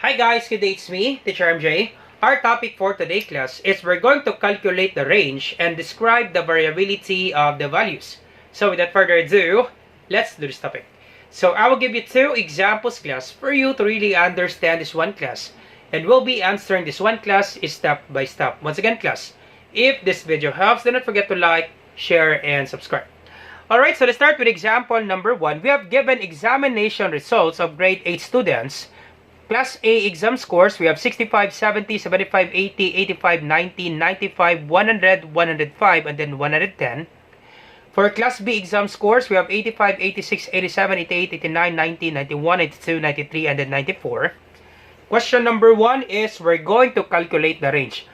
Hi guys, good day, it's me, Teacher MJ. Our topic for today class is we're going to calculate the range and describe the variability of the values. So without further ado, let's do this topic. So I will give you two examples class for you to really understand this one class. And we'll be answering this one class step by step. Once again class, if this video helps, do not forget to like, share, and subscribe. Alright, so let's start with example number 1. We have given examination results of grade 8 students. Class A exam scores, we have 65, 70, 75, 80, 85, 90, 95, 100, 105, and then 110. For Class B exam scores, we have 85, 86, 87, 88, 89, 90, 91, 92, 93, and then 94. Question number 1 is, we're going to calculate the range.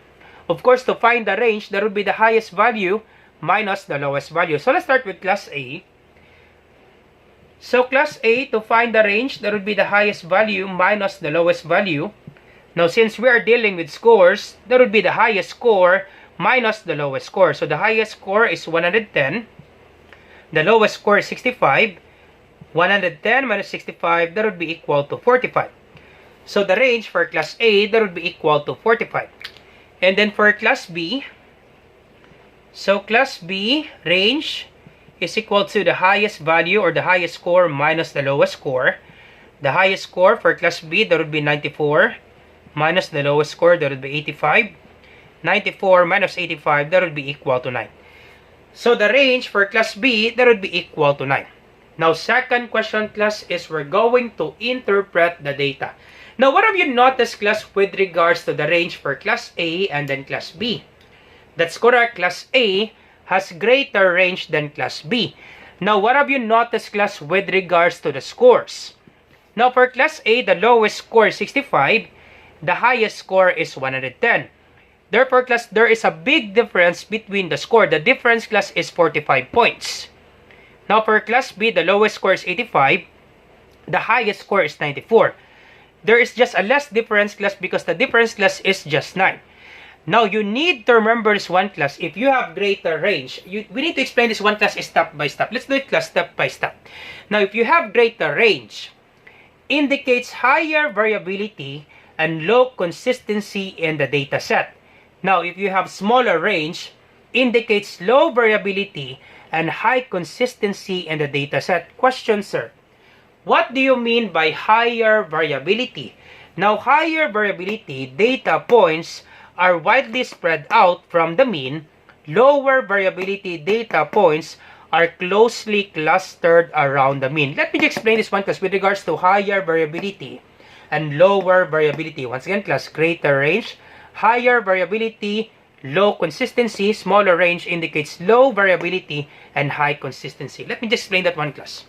Of course, to find the range, that would be the highest value minus the lowest value. So let's start with Class A. So Class A, to find the range, that would be the highest value minus the lowest value. Now, since we are dealing with scores, that would be the highest score minus the lowest score. So the highest score is 110. The lowest score is 65. 110 minus 65, that would be equal to 45. So the range for Class A, that would be equal to 45. And then for Class B, so Class B range is equal to the highest value or the highest score minus the lowest score. The highest score for Class B, that would be 94, minus the lowest score, that would be 85. 94 minus 85, that would be equal to 9. So the range for Class B, that would be equal to 9. Now, second question class is we're going to interpret the data. Now, what have you noticed class with regards to the range for Class A and then Class B? That's correct. Class A has greater range than Class B. Now, what have you noticed, class, with regards to the scores? Now, for Class A, the lowest score is 65. The highest score is 110. Therefore, class, there is a big difference between the score. The difference, class, is 45 points. Now, for Class B, the lowest score is 85. The highest score is 94. There is just a less difference, class, because the difference, class, is just 9. Now, you need to remember this one class. If you have greater range, we need to explain this one class step by step. Let's do it class step by step. Now, if you have greater range, indicates higher variability and low consistency in the data set. Now, if you have smaller range, indicates low variability and high consistency in the data set. Question, sir. What do you mean by higher variability? Now, higher variability data points are widely spread out from the mean. Lower variability data points are closely clustered around the mean. Let me explain this one class with regards to higher variability and lower variability. Once again class, greater range, higher variability, low consistency. Smaller range indicates low variability and high consistency. Let me just explain that one class.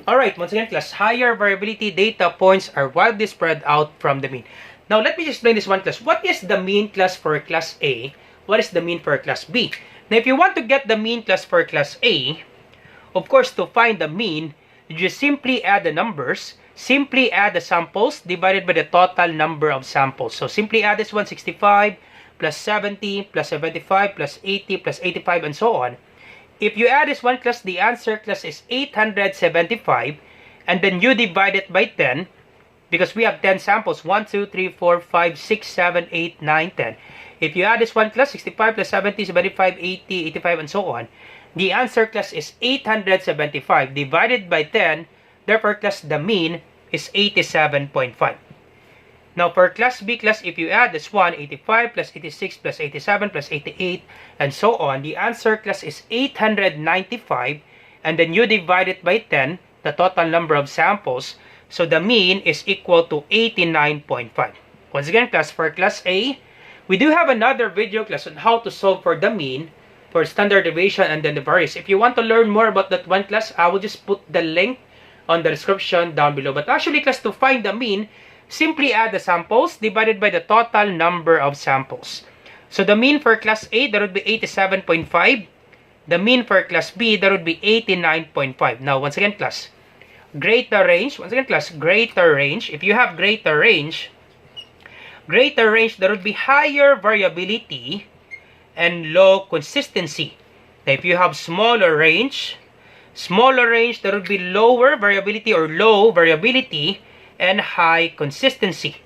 Alright, once again class, higher variability data points are widely spread out from the mean. Now, let me just explain this one class. What is the mean class for Class A? What is the mean for Class B? Now, if you want to get the mean class for Class A, of course, to find the mean, you just simply add the numbers. Simply add the samples divided by the total number of samples. So, simply add this one, 65 plus 70 plus 75 plus 80 plus 85 and so on. If you add this one class, the answer class is 875. And then you divide it by 10. Because we have 10 samples, 1, 2, 3, 4, 5, 6, 7, 8, 9, 10. If you add this one class, 65 plus 70, 75, 80, 85, and so on, the answer class is 875 divided by 10. Therefore, class, the mean is 87.5. Now, for Class B class, if you add this one, 85 plus 86 plus 87 plus 88, and so on, the answer class is 895. And then you divide it by 10, the total number of samples. So the mean is equal to 89.5. Once again, class, for Class A, we do have another video class on how to solve for the mean, for standard deviation, and then the variance. If you want to learn more about that one class, I will just put the link on the description down below. But actually, class, to find the mean, simply add the samples divided by the total number of samples. So the mean for Class A, that would be 87.5. The mean for Class B, that would be 89.5. Now, once again, class, greater range, once again class, greater range. If you have greater range, there would be higher variability and low consistency. Now, if you have smaller range, there would be lower variability or low variability and high consistency.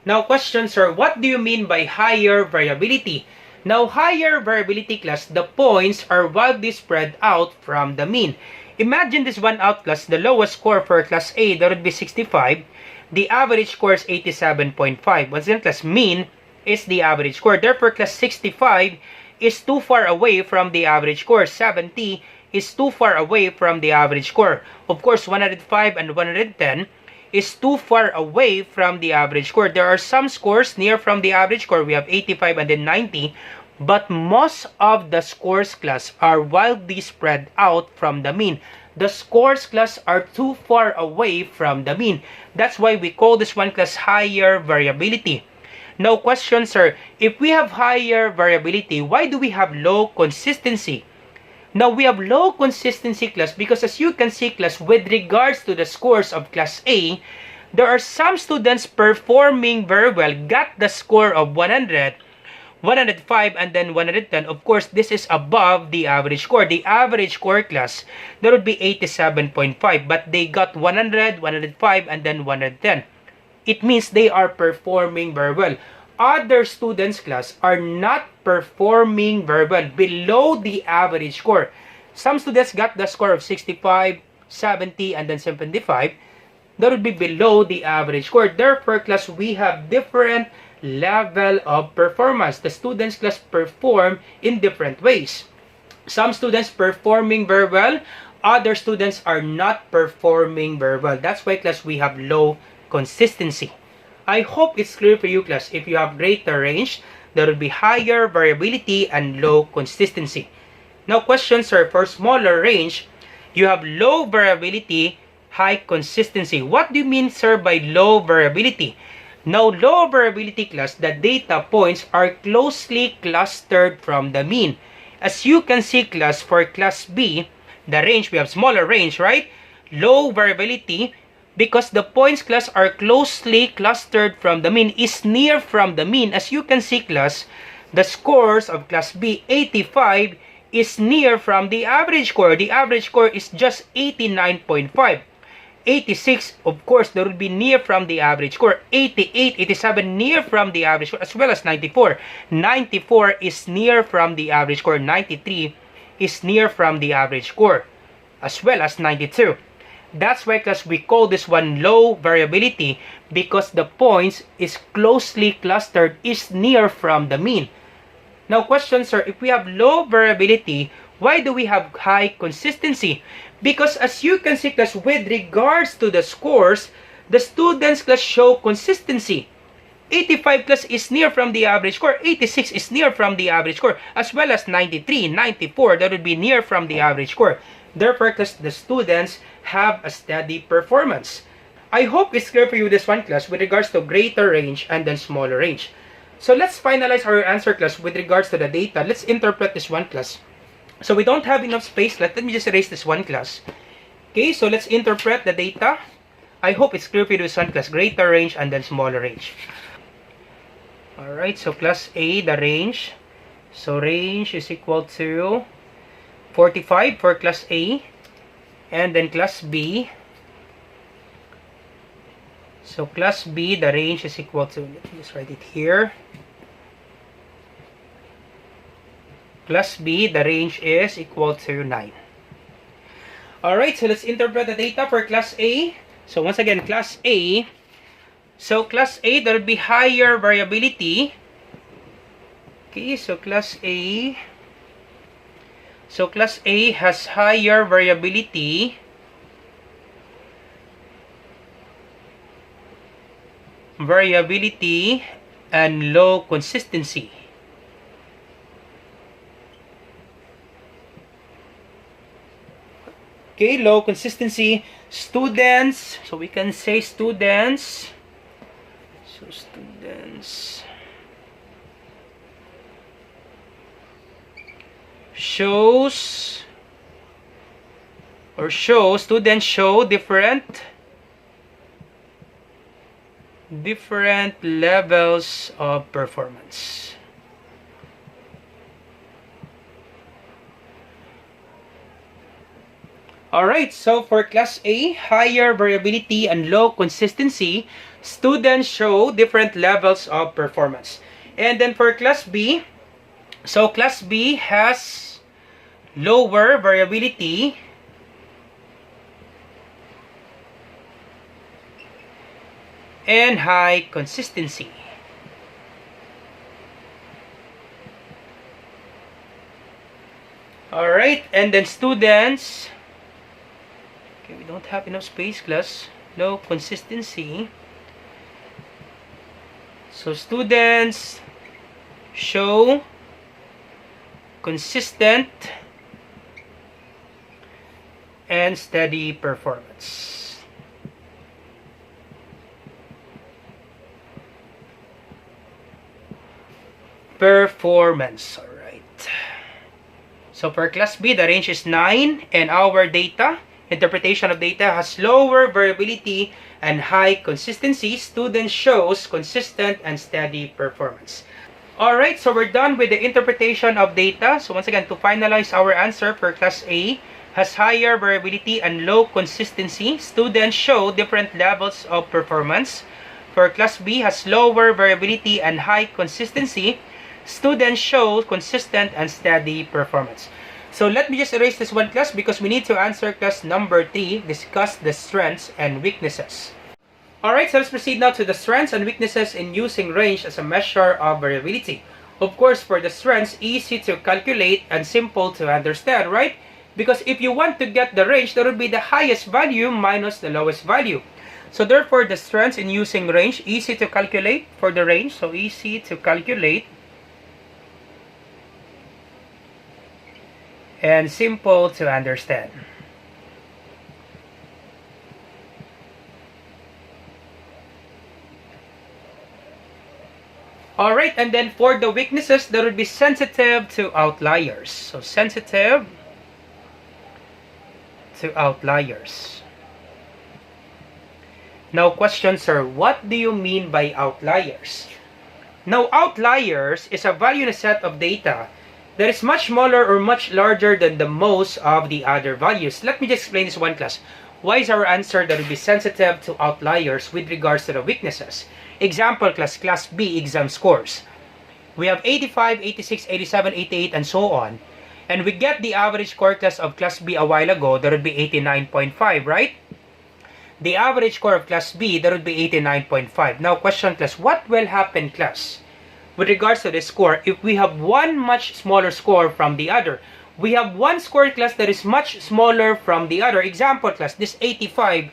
Now question, sir, what do you mean by higher variability? Now, higher variability class, the points are wildly spread out from the mean. Imagine this one out class, the lowest score for class A, that would be 65. The average score is 87.5. Once again, class mean is the average score. Therefore, class 65 is too far away from the average score. 70 is too far away from the average score. Of course, 105 and 110 is too far away from the average score. There are some scores near from the average score. We have 85 and then 90. But most of the scores class are wildly spread out from the mean. The scores class are too far away from the mean. That's why we call this one class higher variability. Now question, sir, if we have higher variability, why do we have low consistency? Now, we have low consistency class because as you can see class, with regards to the scores of class A, there are some students performing very well, got the score of 100, 105, and then 110. Of course, this is above the average score. The average score class, that would be 87.5, but they got 100, 105, and then 110. It means they are performing very well. Other students class are not performing very well, below the average score. Some students got the score of 65, 70, and then 75. That would be below the average score. Therefore, class, we have different level of performance. The students class perform in different ways. Some students performing very well. Other students are not performing very well. That's why, class, we have low consistency. I hope it's clear for you, class. If you have greater range, there will be higher variability and low consistency. Now, question, sir, for smaller range, you have low variability, high consistency. What do you mean, sir, by low variability? Now, low variability class, the data points are closely clustered from the mean. As you can see, class, for class B, the range, we have smaller range, right? Low variability, because the points class are closely clustered from the mean, is near from the mean. As you can see, class, the scores of class B, 85, is near from the average score. The average score is just 89.5. 86, of course, there will be near from the average score. 88, 87, near from the average score, as well as 94. 94 is near from the average score. 93 is near from the average score, as well as 92. That's why, class, we call this one low variability, because the points is closely clustered, is near from the mean. Now, question, sir, if we have low variability, why do we have high consistency? Because as you can see, class, with regards to the scores, the students class show consistency. 85 class is near from the average score. 86 is near from the average score, as well as 93, 94, that would be near from the average score. Therefore, class, the students have a steady performance. I hope it's clear for you this one, class, with regards to greater range and then smaller range. So let's finalize our answer, class, with regards to the data. Let's interpret this one, class. So we don't have enough space. Let me just erase this one, class. Okay, so let's interpret the data. I hope it's clear for you this one, class. Greater range and then smaller range. Alright, so class A, the range. So range is equal to 45 for class A. And then class B. So class B, the range is equal to, let me just write it here. Class B, the range is equal to 9. Alright, so let's interpret the data for class A. So once again, class A. So class A, there will be higher variability. Okay, so class A. So class A has higher variability. Variability and low consistency. Okay, low consistency. Students, so we can say students. So students shows students show different levels of performance. Alright, so for class A, higher variability and low consistency, students show different levels of performance. And then for class B, so class B has lower variability and high consistency. Alright, and then students, okay, we don't have enough space, class. Low consistency. So students show consistent and steady performance. Alright. So for class B, the range is 9, and our data, interpretation of data, has lower variability and high consistency. Student shows consistent and steady performance. Alright, so we're done with the interpretation of data. So once again, to finalize our answer for class A, has higher variability and low consistency. Students show different levels of performance. For class B, has lower variability and high consistency. Students show consistent and steady performance. So let me just erase this one, class, because we need to answer class number 3, discuss the strengths and weaknesses. Alright, so let's proceed now to the strengths and weaknesses in using range as a measure of variability. Of course, for the strengths, easy to calculate and simple to understand, right? Because if you want to get the range, that would be the highest value minus the lowest value. So therefore, the strengths in using range, easy to calculate for the range. So easy to calculate and simple to understand. Alright, and then for the weaknesses, that would be sensitive to outliers. So sensitive to outliers. Now question, sir, what do you mean by outliers? Now outliers is a value in a set of data that is much smaller or much larger than the most of the other values. Let me just explain this one, class. Why is our answer that would be sensitive to outliers with regards to the weaknesses? Example, class B exam scores. We have 85, 86, 87, 88, and so on. And we get the average score, class, of class B a while ago, that would be 89.5, right? The average score of class B, that would be 89.5. Now question, class, what will happen, class, with regards to the score if we have one much smaller score from the other? We have one score, class, that is much smaller from the other. Example, class, this 85,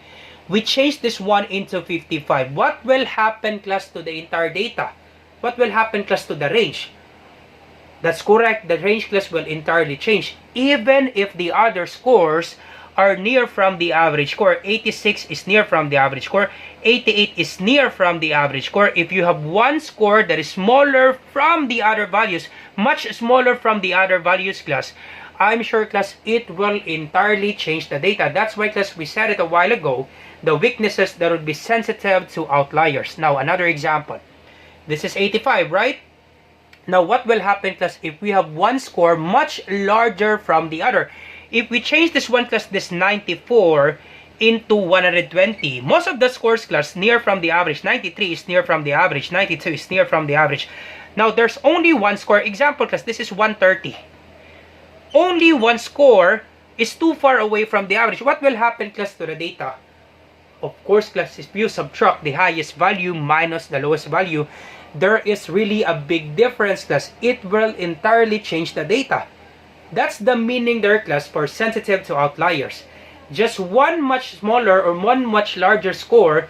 we change this one into 55. What will happen, class, to the entire data? What will happen, class, to the range? That's correct. The range, class, will entirely change. Even if the other scores are near from the average score. 86 is near from the average score. 88 is near from the average score. If you have one score that is smaller from the other values, much smaller from the other values, class, I'm sure, class, it will entirely change the data. That's why, class, we said it a while ago, the weaknesses that would be sensitive to outliers. Now, another example. This is 85, right? Now, what will happen, class, if we have one score much larger from the other? If we change this one, class, this 94 into 120, most of the scores, class, near from the average. 93 is near from the average. 92 is near from the average. Now, there's only one score. Example, class, this is 130. Only one score is too far away from the average. What will happen, class, to the data? Of course, class, if you subtract the highest value minus the lowest value, there is really a big difference, class. It will entirely change the data. That's the meaning there, class, for sensitive to outliers. Just one much smaller or one much larger score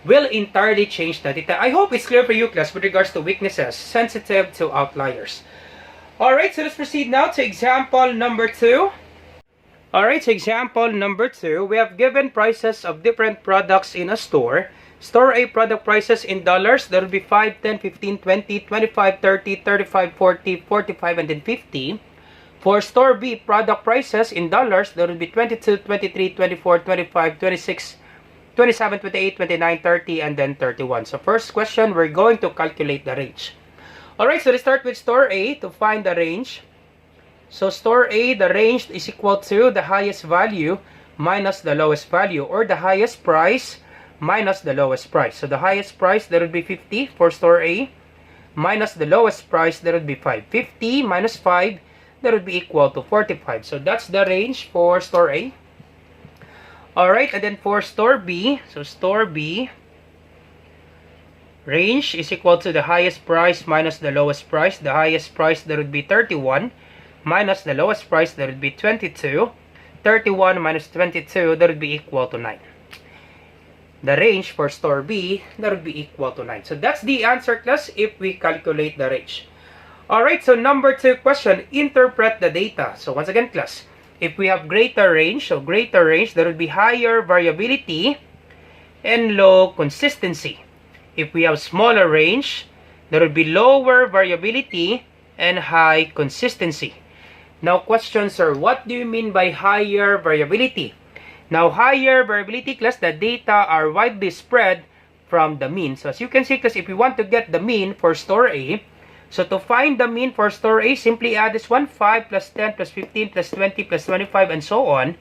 will entirely change the data. I hope it's clear for you, class, with regards to weaknesses, sensitive to outliers. Alright, so let's proceed now to example number 2. Alright, so example number 2, we have given prices of different products in a store. Store A product prices in dollars, that will be 5, 10, 15, 20, 25, 30, 35, 40, 45, and then 50. For store B product prices in dollars, there will be 22, 23, 24, 25, 26, 27, 28, 29, 30, and then 31. So first question, we're going to calculate the range. Alright, so let's start with store A to find the range. So store A, the range is equal to the highest value minus the lowest value, or the highest price minus the lowest price. So the highest price, that would be 50 for store A, minus the lowest price, that would be 5. 50 minus 5, that would be equal to 45. So that's the range for store A. Alright, and then for store B, so store B, range is equal to the highest price minus the lowest price. The highest price, that would be 31, minus the lowest price, that would be 22. 31 minus 22, that would be equal to 9. The range for store B, that would be equal to 9. So that's the answer, class, if we calculate the range. Alright, so number 2 question, interpret the data. So once again, class, if we have greater range, so greater range, there would be higher variability and low consistency. If we have smaller range, there would be lower variability and high consistency. Now, question, sir, what do you mean by higher variability? Now, higher variability, class, the data are widely spread from the mean. So as you can see, class, if we want to get the mean for store A, so to find the mean for store A, simply add this one, 5 plus 10 plus 15 plus 20 plus 25 and so on.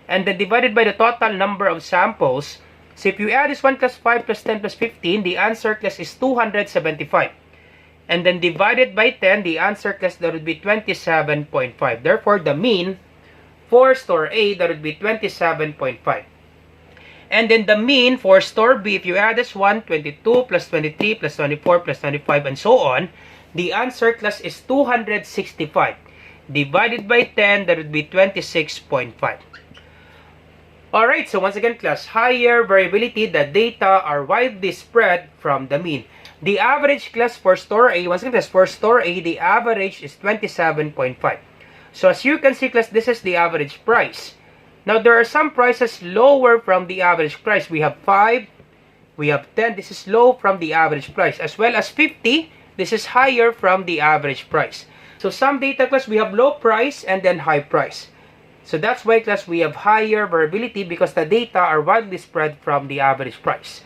And then divided by the total number of samples. So if you add this one, class, 5 plus 10 plus 15, the answer, class, is 275. And then divided by 10, the answer, class, that would be 27.5. Therefore, the mean for store A, that would be 27.5. And then the mean for store B, if you add this one, 22 plus 23 plus 24 plus 25 and so on, the answer, class, is 265. Divided by 10, that would be 26.5. Alright, so once again, class, higher variability, the data are widely spread from the mean. The average, class, for store A, once again, class, for store A, the average is 27.5. So as you can see, class, this is the average price. Now, there are some prices lower from the average price. We have 5, we have 10, this is low from the average price, as well as 50, this is higher from the average price. So some data, class, we have low price and then high price. So that's why, class, we have higher variability because the data are widely spread from the average price.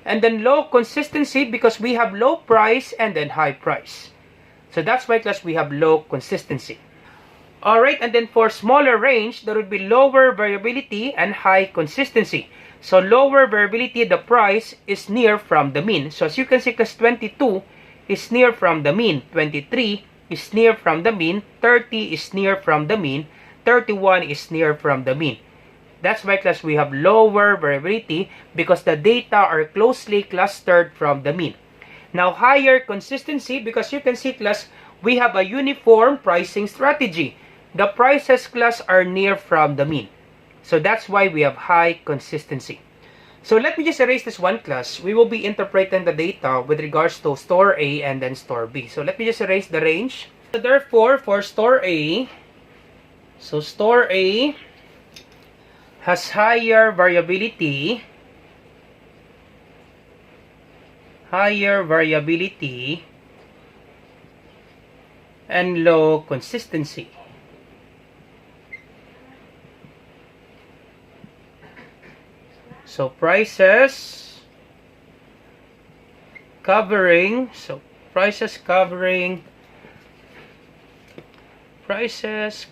And then low consistency because we have low price and then high price. So that's why, class, we have low consistency. Alright, and then for smaller range, there would be lower variability and high consistency. So lower variability, the price is near from the mean. So as you can see, class, 22 is near from the mean. 23 is near from the mean. 30 is near from the mean. 31 is near from the mean. That's why, class, we have lower variability because the data are closely clustered from the mean. Now, higher consistency because you can see, class, we have a uniform pricing strategy. The prices, class, are near from the mean. So that's why we have high consistency. So let me just erase this one, class. We will be interpreting the data with regards to store A and then store B. So let me just erase the range. So therefore, for store A, so store A has higher variability and low consistency. So prices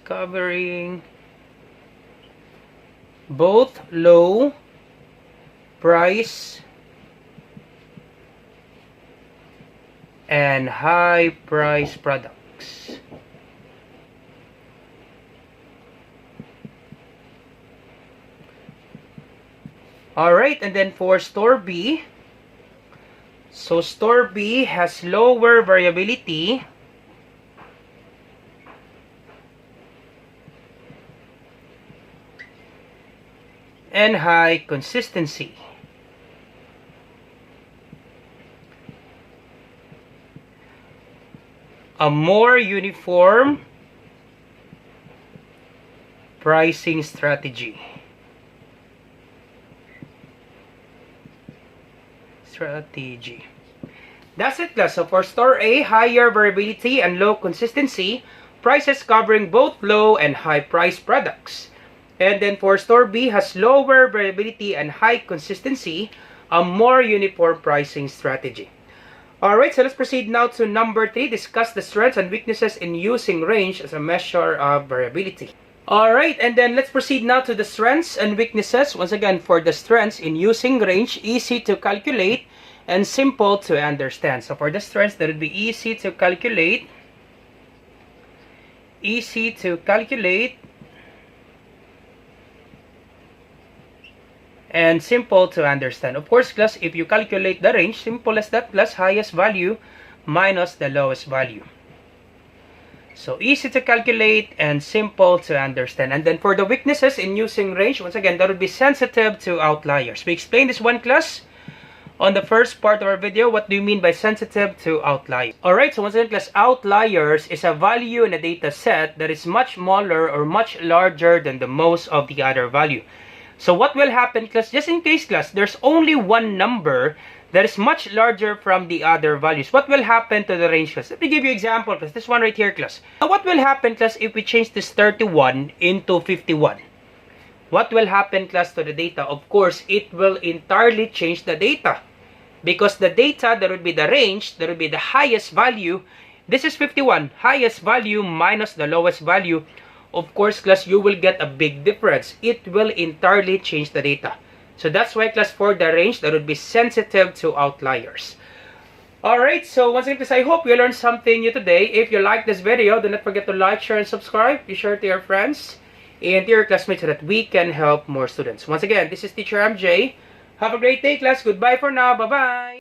covering both low price and high price products. Alright, and then for store B, so store B has lower variability and high consistency. A more uniform pricing strategy. That's it, class. So for store A, higher variability and low consistency, prices covering both low and high price products. And then for store B, has lower variability and high consistency, a more uniform pricing strategy. Alright, so let's proceed now to number 3, discuss the strengths and weaknesses in using range as a measure of variability. Alright, and then let's proceed now to the strengths and weaknesses. Once again, for the strengths in using range, easy to calculate and simple to understand. So for the strengths, that would be easy to calculate, and simple to understand. Of course, class, if you calculate the range, simple as that, plus highest value minus the lowest value. So easy to calculate and simple to understand. And then for the weaknesses in using range, once again, that would be sensitive to outliers. We explained this one, class, on the first part of our video. What do you mean by sensitive to outliers? Alright, so once again, class, outliers is a value in a data set that is much smaller or much larger than the most of the other value. So what will happen, class, just in case, class, there's only one number that is much larger from the other values, what will happen to the range, class? Let me give you an example, class. This one right here, class. Now, what will happen, class, if we change this 31 into 51? What will happen, class, to the data? Of course, it will entirely change the data. Because the data, that would be the range, that would be the highest value. This is 51. Highest value minus the lowest value. Of course, class, you will get a big difference. It will entirely change the data. So that's why, class, for the range, that would be sensitive to outliers. Alright, so once again, class, I hope you learned something new today. If you like this video, do not forget to like, share, and subscribe. Be sure to your friends and to your classmates so that we can help more students. Once again, this is Teacher MJ. Have a great day, class. Goodbye for now. Bye-bye.